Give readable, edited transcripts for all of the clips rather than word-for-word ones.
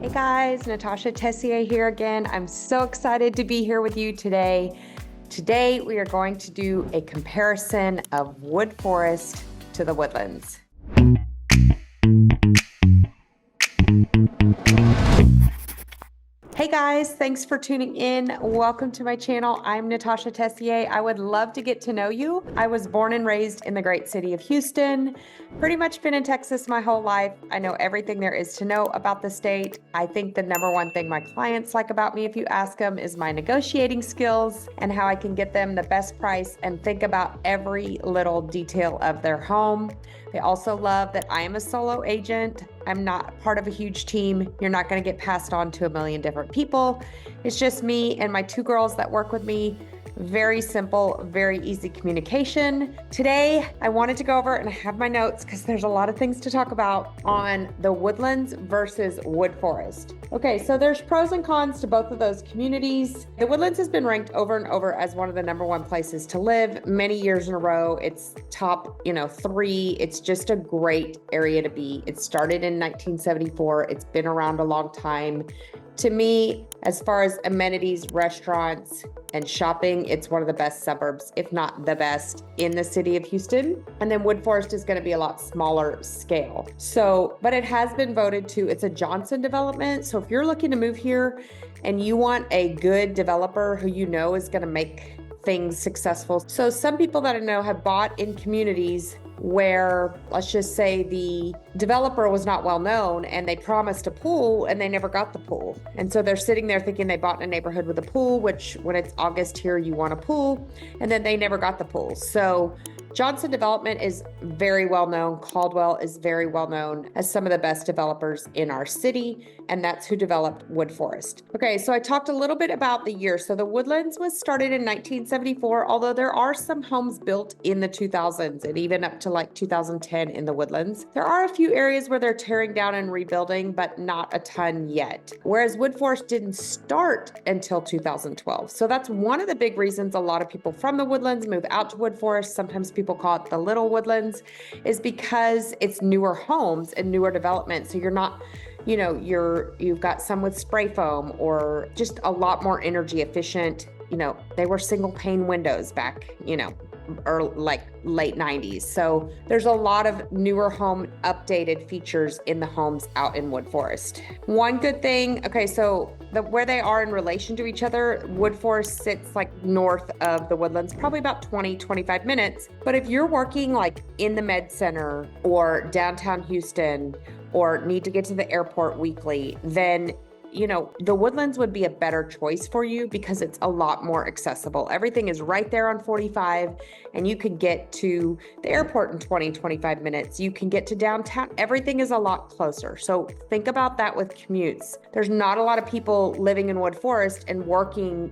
Hey guys, Natasha Tessier here again. I'm so excited to be here with you today. Today we are going to do a comparison of Wood Forest to the Woodlands. Hey guys, thanks for tuning in. Welcome to my channel. I'm Natasha Tessier. I would love to get to know you. I was born and raised in the great city of Houston. Pretty much been in Texas my whole life. I know everything there is to know about the state. I think the number one thing my clients like about me, if you ask them, is my negotiating skills and how I can get them the best price and think about every little detail of their home. They also love that I am a solo agent. I'm not part of a huge team. You're not going to get passed on to a million different people. It's just me and my two girls that work with me. Very simple, very easy communication. Today, I wanted to go over, and I have my notes because there's a lot of things to talk about on the Woodlands versus Wood Forest. Okay, so there's pros and cons to both of those communities. The Woodlands has been ranked over and over as one of the number one places to live many years in a row. It's top, 3. It's just a great area to be. It started in 1974. It's been around a long time. To me, as far as amenities, restaurants, and shopping, it's one of the best suburbs, if not the best, in the city of Houston. And then Wood Forest is going to be a lot smaller scale. But it has been voted to, it's a Johnson development. So if you're looking to move here and you want a good developer who you know is going to make things successful. So some people that I know have bought in communities where, let's just say, the developer was not well known and they promised a pool and they never got the pool. And so they're sitting there thinking they bought in a neighborhood with a pool, which when it's August here, you want a pool, and then they never got the pool. So Johnson Development is very well known. Caldwell is very well known as some of the best developers in our city, and that's who developed Wood Forest. Okay, so I talked a little bit about the year. So the Woodlands was started in 1974, although there are some homes built in the 2000s and even up to like 2010 in the Woodlands. There are a few areas where they're tearing down and rebuilding, but not a ton yet. Whereas Wood Forest didn't start until 2012. So that's one of the big reasons a lot of people from the Woodlands move out to Wood Forest. Sometimes people call it the Little Woodlands, is because it's newer homes and newer development. So you're not, you've got some with spray foam or just a lot more energy efficient. They were single pane windows back, or like late 90s. So there's a lot of newer home updated features in the homes out in Wood Forest. One good thing, okay, so where they are in relation to each other, Wood Forest sits like north of the Woodlands, probably about 20-25 minutes. But if you're working like in the Med Center or downtown Houston or need to get to the airport weekly, then the Woodlands would be a better choice for you because it's a lot more accessible. Everything is right there on 45 and you can get to the airport in 20-25 minutes. You can get to downtown. Everything is a lot closer. So think about that with commutes. There's not a lot of people living in Wood Forest and working,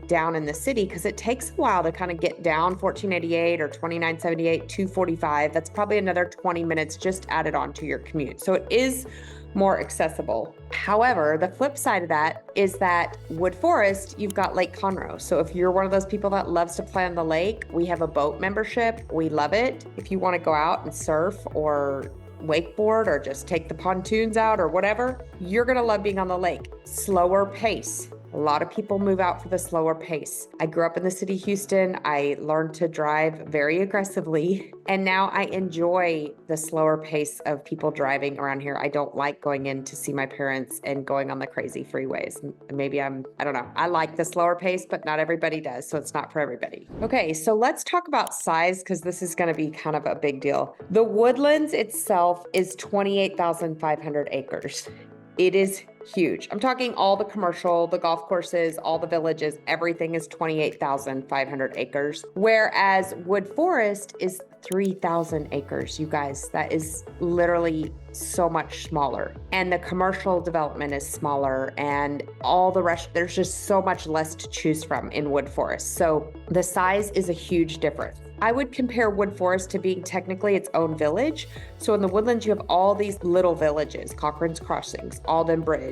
down in the city because it takes a while to kind of get down 1488 or 2978, 245. That's probably another 20 minutes just added on to your commute. So it is more accessible. However, the flip side of that is that Wood Forest, you've got Lake Conroe. So if you're one of those people that loves to play on the lake, we have a boat membership. We love it. If you want to go out and surf or wakeboard or just take the pontoons out or whatever, you're going to love being on the lake. Slower pace. A lot of people move out for the slower pace. I grew up in the city of Houston. I learned to drive very aggressively, and now I enjoy the slower pace of people driving around here. I don't like going in to see my parents and going on the crazy freeways. Maybe I don't know. I like the slower pace, but not everybody does, so it's not for everybody. Okay, so let's talk about size because this is going to be kind of a big deal. The Woodlands itself is 28,500 acres. It is huge. I'm talking all the commercial, the golf courses, all the villages, everything is 28,500 acres. Whereas Wood Forest is 3,000 acres, you guys. That is literally so much smaller. And the commercial development is smaller and all the rest, there's just so much less to choose from in Wood Forest. So the size is a huge difference. I would compare Wood Forest to being technically its own village. So in the Woodlands, you have all these little villages, Cochran's Crossings, Alden Bridge,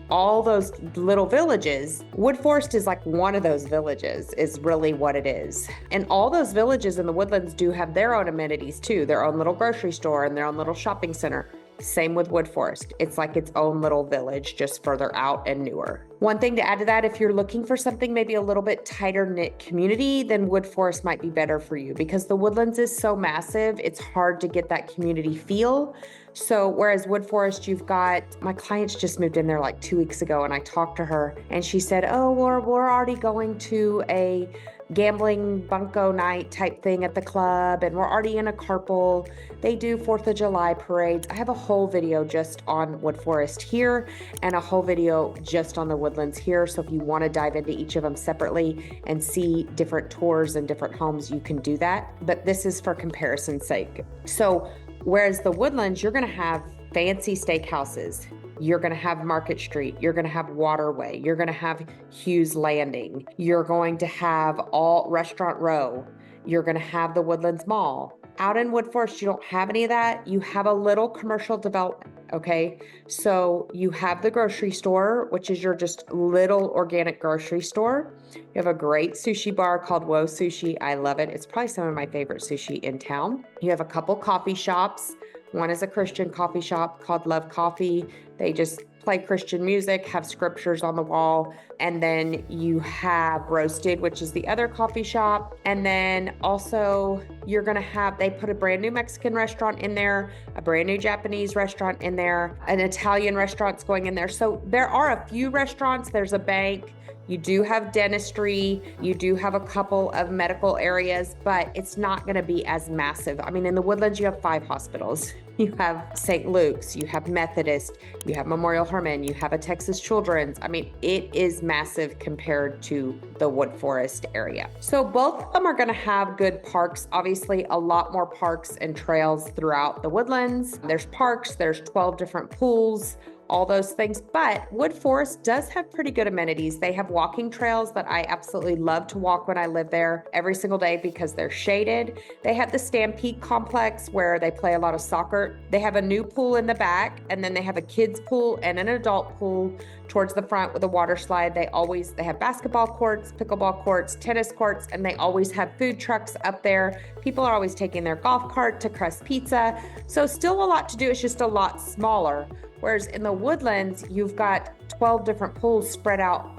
all those little villages. Wood Forest is like one of those villages, is really what it is. And all those villages in the Woodlands do have their own amenities too, their own little grocery store and their own little shopping center. Same with Wood Forest. It's like its own little village, just further out and newer. One thing to add to that, if you're looking for something maybe a little bit tighter knit community, then Wood Forest might be better for you because the Woodlands is so massive, it's hard to get that community feel. So whereas Wood Forest, you've got, my clients just moved in there like 2 weeks ago and I talked to her and she said, oh, we're already going to a gambling bunco night type thing at the club and we're already in a carpool. They do 4th of July parades. I have a whole video just on Wood Forest here and a whole video just on the Woodlands here. So if you want to dive into each of them separately and see different tours and different homes, you can do that. But this is for comparison's sake. So whereas the Woodlands, you're going to have fancy steakhouses. You're going to have Market Street. You're going to have Waterway. You're going to have Hughes Landing. You're going to have all Restaurant Row. You're going to have the Woodlands Mall. Out in Wood Forest, you don't have any of that. You have a little commercial development, okay? So you have the grocery store, which is your just little organic grocery store. You have a great sushi bar called Wo Sushi. I love it. It's probably some of my favorite sushi in town. You have a couple coffee shops. One is a Christian coffee shop called Love Coffee. They just play Christian music, have scriptures on the wall. And then you have Roasted, which is the other coffee shop. And then also you're going to have, they put a brand new Mexican restaurant in there, a brand new Japanese restaurant in there, an Italian restaurant's going in there. So there are a few restaurants. There's a bank. You do have dentistry, you do have a couple of medical areas, but it's not going to be as massive. I mean, in the Woodlands, you have 5 hospitals. You have St. Luke's, you have Methodist, you have Memorial Hermann, you have a Texas Children's. I mean, it is massive compared to the Wood Forest area. So both of them are going to have good parks. Obviously, a lot more parks and trails throughout the Woodlands. There's parks, there's 12 different pools, all those things. But Wood Forest does have pretty good amenities. They have walking trails that I absolutely love to walk when I live there every single day because they're shaded. They have the Stampede complex where they play a lot of soccer. They have a new pool in the back, and then they have a kids pool and an adult pool towards the front with a water slide. They have basketball courts, pickleball courts, tennis courts, and they always have food trucks up there. People are always taking their golf cart to Crust Pizza. So still a lot to do. It's just a lot smaller. Whereas in the Woodlands, you've got 12 different pools spread out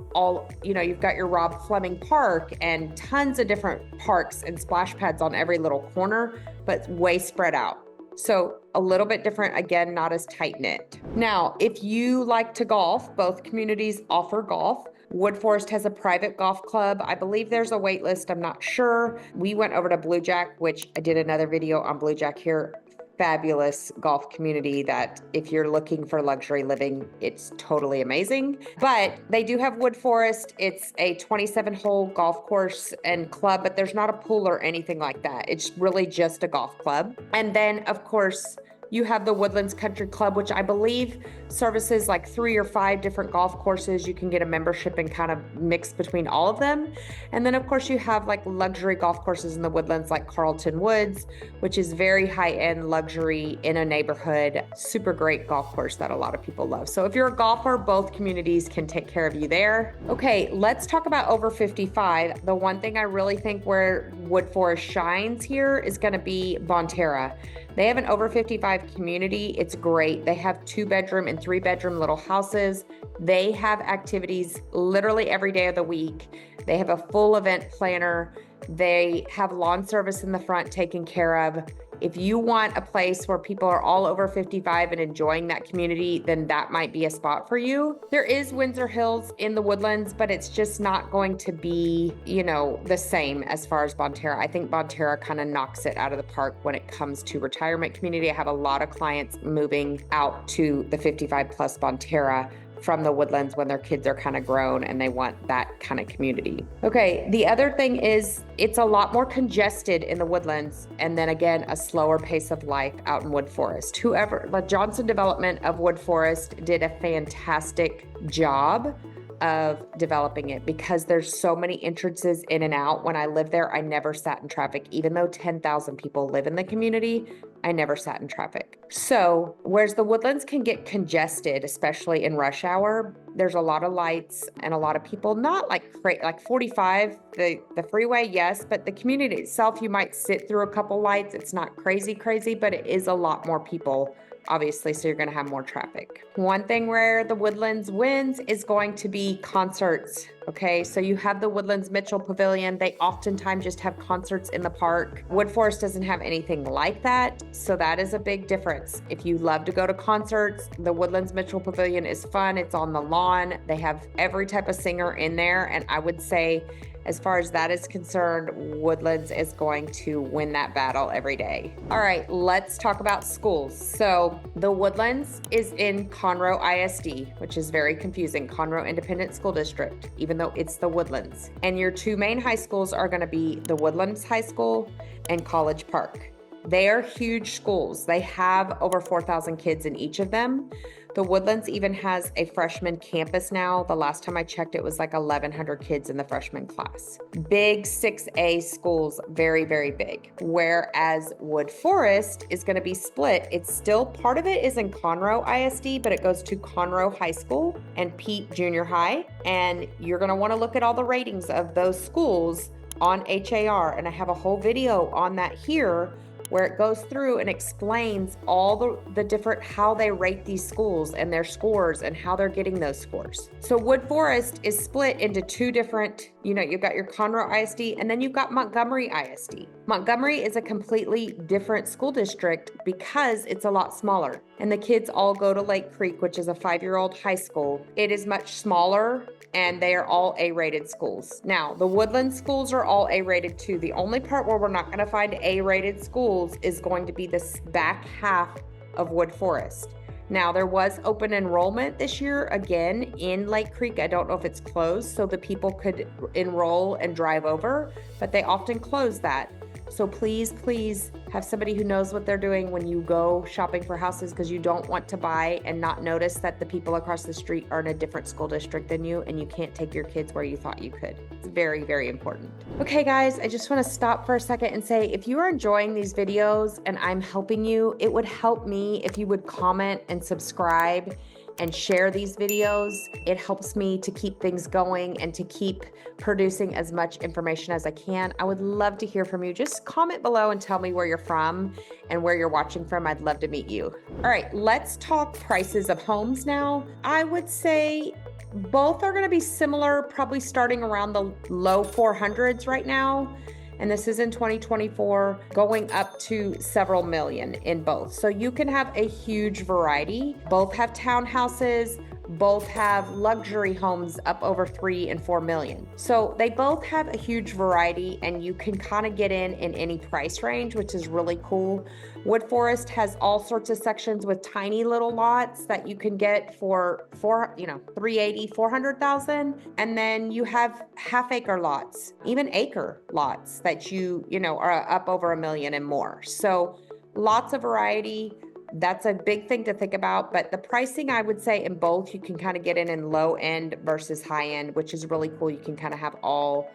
you've got your Rob Fleming Park and tons of different parks and splash pads on every little corner, but way spread out. So a little bit different, again, not as tight knit. Now, if you like to golf, both communities offer golf. Wood Forest has a private golf club. I believe there's a wait list. I'm not sure. We went over to Blue Jack, which I did another video on Blue Jack here. Fabulous golf community that if you're looking for luxury living, it's totally amazing. But they do have Wood Forest. It's a 27-hole golf course and club, but there's not a pool or anything like that. It's really just a golf club. And then, of course, you have the Woodlands Country Club, which I believe services like 3 or 5 different golf courses. You can get a membership and kind of mix between all of them. And then, of course, you have like luxury golf courses in the Woodlands like Carlton Woods, which is very high-end luxury in a neighborhood. Super great golf course that a lot of people love. So if you're a golfer, both communities can take care of you there. Okay, let's talk about over 55. The one thing I really think where Wood Forest shines here is going to be Bonterra. They have an over 55 community. It's great. They have 2-bedroom and 3-bedroom little houses. They have activities literally every day of the week. They have a full event planner. They have lawn service in the front taken care of. If you want a place where people are all over 55 and enjoying that community, then that might be a spot for you. There is Windsor Hills in the Woodlands, but it's just not going to be, the same as far as Bonterra. I think Bonterra kind of knocks it out of the park when it comes to retirement community. I have a lot of clients moving out to the 55 plus Bonterra from the Woodlands when their kids are kind of grown and they want that kind of community. Okay, the other thing is it's a lot more congested in the Woodlands, and then again, a slower pace of life out in Wood Forest. The Johnson Development of Wood Forest did a fantastic job of developing it because there's so many entrances in and out. When I lived there, I never sat in traffic. Even though 10,000 people live in the community, I never sat in traffic. So whereas the Woodlands can get congested, especially in rush hour, there's a lot of lights and a lot of people, not like 45, the freeway, yes, but the community itself, you might sit through a couple lights. It's not crazy, but it is a lot more people obviously, so you're going to have more traffic. One thing where the Woodlands wins is going to be concerts. Okay, so you have the Woodlands Mitchell Pavilion. They oftentimes just have concerts in the park. Wood Forest doesn't have anything like that, so that is a big difference. If you love to go to concerts, the Woodlands Mitchell Pavilion is fun. It's on the lawn. They have every type of singer in there, and I would say, as far as that is concerned, Woodlands is going to win that battle every day. All right, let's talk about schools. So the Woodlands is in Conroe ISD, which is very confusing, Conroe Independent School District, even though it's the Woodlands. And your two main high schools are gonna be the Woodlands High School and College Park. They are huge schools. They have over 4,000 kids in each of them. The Woodlands even has a freshman campus now. The last time I checked, it was like 1,100 kids in the freshman class. Big 6A schools, very, very big. Whereas Wood Forest is gonna be split. It's still, part of it is in Conroe ISD, but it goes to Conroe High School and Pete Junior High. And you're gonna wanna look at all the ratings of those schools on HAR. And I have a whole video on that here where it goes through and explains all the different, how they rate these schools and their scores and how they're getting those scores. So Wood Forest is split into two different, you've got your Conroe ISD and then you've got Montgomery ISD. Montgomery is a completely different school district because it's a lot smaller. And the kids all go to Lake Creek, which is a 5-year-old high school. It is much smaller and they are all A-rated schools. Now, the Woodlands schools are all A-rated too. The only part where we're not gonna find A-rated schools is going to be this back half of Wood Forest. Now, there was open enrollment this year, again, in Lake Creek. I don't know if it's closed, so the people could enroll and drive over, but they often close that. So please, please have somebody who knows what they're doing when you go shopping for houses, because you don't want to buy and not notice that the people across the street are in a different school district than you and you can't take your kids where you thought you could. It's very, very important. Okay, guys, I just want to stop for a second and say, if you are enjoying these videos and I'm helping you, it would help me if you would comment and subscribe and share these videos. It helps me to keep things going and to keep producing as much information as I can. I would love to hear from you. Just comment below and tell me where you're from and where you're watching from. I'd love to meet you. All right, let's talk prices of homes now. I would say both are gonna be similar, probably starting around the low 400s right now. And this is in 2024, going up to several million in both. So you can have a huge variety. Both have townhouses, both have luxury homes up over 3 and 4 million. So they both have a huge variety and you can kind of get in any price range, which is really cool. Wood Forest has all sorts of sections with tiny little lots that you can get for 380, 400,000. And then you have half-acre lots, even acre lots that you are up over 1 million and more. So lots of variety. That's a big thing to think about, but the pricing, I would say in both, you can kind of get in low end versus high end, which is really cool. You can kind of have all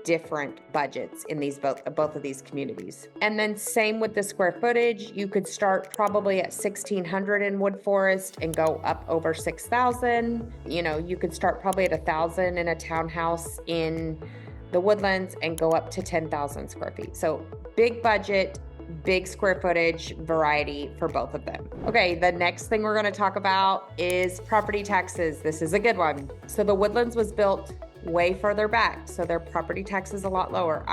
different budgets in these both of these communities. And then same with the square footage. You could start probably at 1,600 in Wood Forest and go up over 6,000. You could start probably at 1,000 in a townhouse in the Woodlands and go up to 10,000 square feet. So big budget, big square footage variety for both of them. Okay, the next thing we're going to talk about is property taxes. This is a good one. So the Woodlands was built way further back, so their property tax is a lot lower.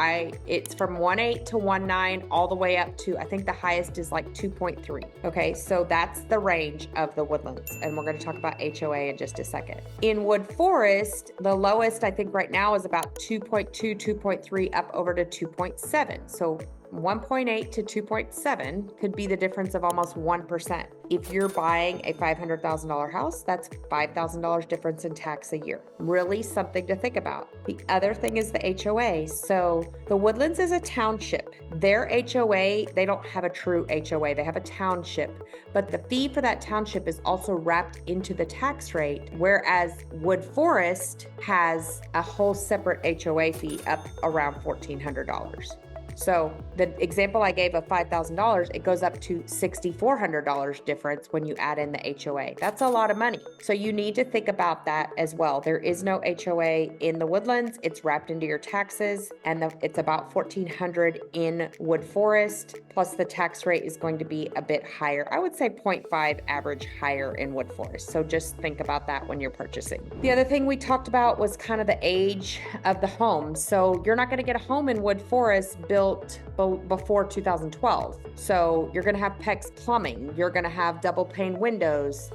It's from 1.8 to 1.9 all the way up to, I think the highest is like 2.3. Okay, so that's the range of the Woodlands, and we're going to talk about HOA in just a second. In Wood Forest, the lowest I think right now is about 2.2, 2.3 up over to 2.7. So 1.8 to 2.7 could be the difference of almost 1%. If you're buying a $500,000 house, that's $5,000 difference in tax a year. Really something to think about. The other thing is the HOA. So the Woodlands is a township. Their HOA, they don't have a true HOA. They have a township, but the fee for that township is also wrapped into the tax rate, whereas Wood Forest has a whole separate HOA fee up around $1,400. So the example I gave of $5,000, it goes up to $6,400 difference when you add in the HOA. That's a lot of money. So you need to think about that as well. There is no HOA in the Woodlands. It's wrapped into your taxes, and it's about $1,400 in Wood Forest. Plus the tax rate is going to be a bit higher. I would say 0.5 average higher in Wood Forest. So just think about that when you're purchasing. The other thing we talked about was kind of the age of the home. So you're not going to get a home in Wood Forest built before 2012. So you're going to have PEX plumbing. You're going to have double pane windows,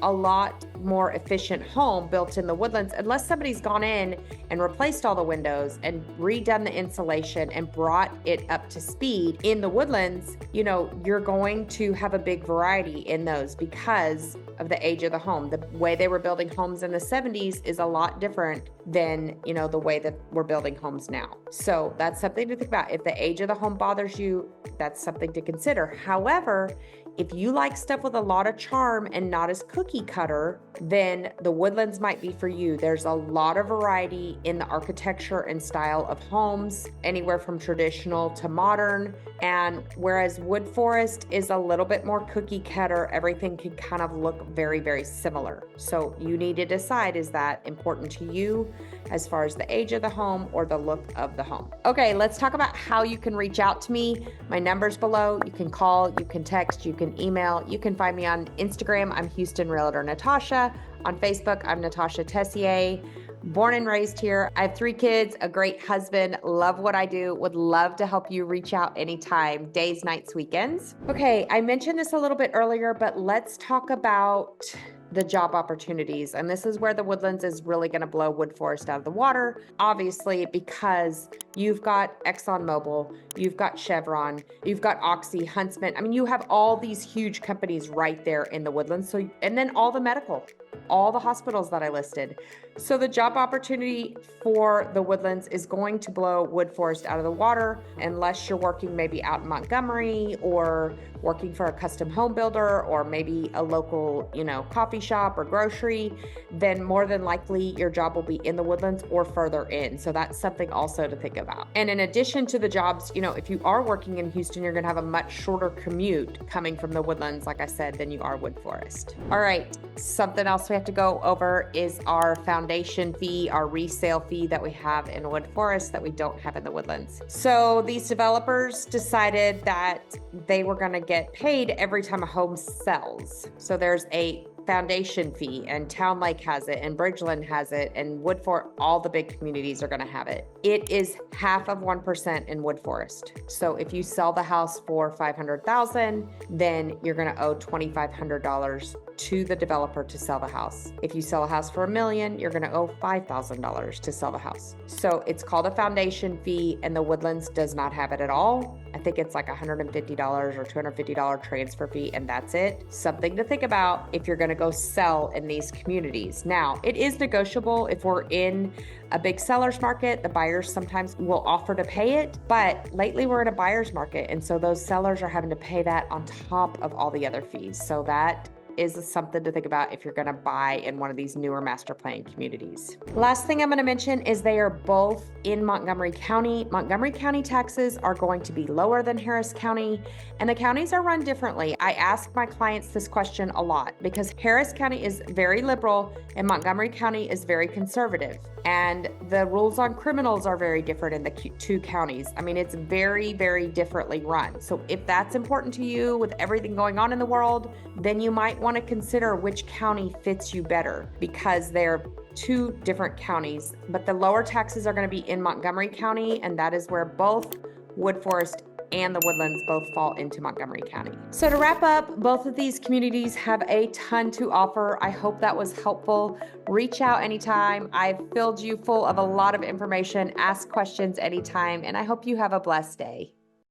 a lot more efficient home built in the Woodlands, unless somebody's gone in and replaced all the windows and redone the insulation and brought it up to speed. In the Woodlands, you're going to have a big variety in those because of the age of the home. The way they were building homes in the 70s is a lot different than, the way that we're building homes now. So that's something to think about. If the age of the home bothers you, that's something to consider. However, if you like stuff with a lot of charm and not as cookie cutter, then the Woodlands might be for you. There's a lot of variety in the architecture and style of homes, anywhere from traditional to modern. And whereas Wood Forest is a little bit more cookie cutter, everything can kind of look very, very similar. So you need to decide, is that important to you as far as the age of the home or the look of the home? Okay, let's talk about how you can reach out to me. My number's below. You can call, you can text, you can email. You can find me on Instagram. I'm Houston Realtor Natasha. On Facebook, I'm Natasha Tessier. Born and raised here. I have 3 kids, a great husband, love what I do, would love to help you. Reach out anytime, days, nights, weekends. Okay, I mentioned this a little bit earlier, but let's talk about the job opportunities. And this is where the Woodlands is really going to blow Wood Forest out of the water, obviously, because you've got ExxonMobil, you've got Chevron, you've got Oxy, Huntsman. I mean, you have all these huge companies right there in the Woodlands. So, and then all the medical, all the hospitals that I listed. So the job opportunity for the Woodlands is going to blow Wood Forest out of the water, unless you're working maybe out in Montgomery or working for a custom home builder or maybe a local, coffee shop or grocery. Then more than likely your job will be in the Woodlands or further in. So that's something also to think about. And in addition to the jobs, if you are working in Houston, you're going to have a much shorter commute coming from the Woodlands, like I said, than you are Wood Forest. All right, something else we have to go over is our foundation fee, our resale fee that we have in Wood Forest that we don't have in the Woodlands. So these developers decided that they were going to get paid every time a home sells. So there's a foundation fee, and Town Lake has it, and Bridgeland has it, and Wood Forest, all the big communities are going to have it. It is half of 1% in Wood Forest. So if you sell the house for $500,000, then you're going to owe $2,500 to the developer to sell the house. If you sell a house for $1 million, you're going to owe $5,000 to sell the house. So it's called a foundation fee, and the Woodlands does not have it at all. I think it's like $150 or $250 transfer fee, and that's it. Something to think about if you're going to go sell in these communities. Now, it is negotiable. If we're in a big seller's market, the buyers sometimes will offer to pay it, but lately we're in a buyer's market, and so those sellers are having to pay that on top of all the other fees. So that is something to think about if you're going to buy in one of these newer master plan communities. Last thing I'm going to mention is they are both in Montgomery County. Montgomery County taxes are going to be lower than Harris County, and the counties are run differently. I ask my clients this question a lot because Harris County is very liberal and Montgomery County is very conservative. And the rules on criminals are very different in the 2 counties. I mean, it's very, very differently run. So if that's important to you with everything going on in the world, then you might want to consider which county fits you better, because they're 2 different counties. But the lower taxes are going to be in Montgomery County, and that is where both Wood Forest and the Woodlands both fall into Montgomery County. So to wrap up, both of these communities have a ton to offer. I hope that was helpful. Reach out anytime. I've filled you full of a lot of information. Ask questions anytime, and I hope you have a blessed day.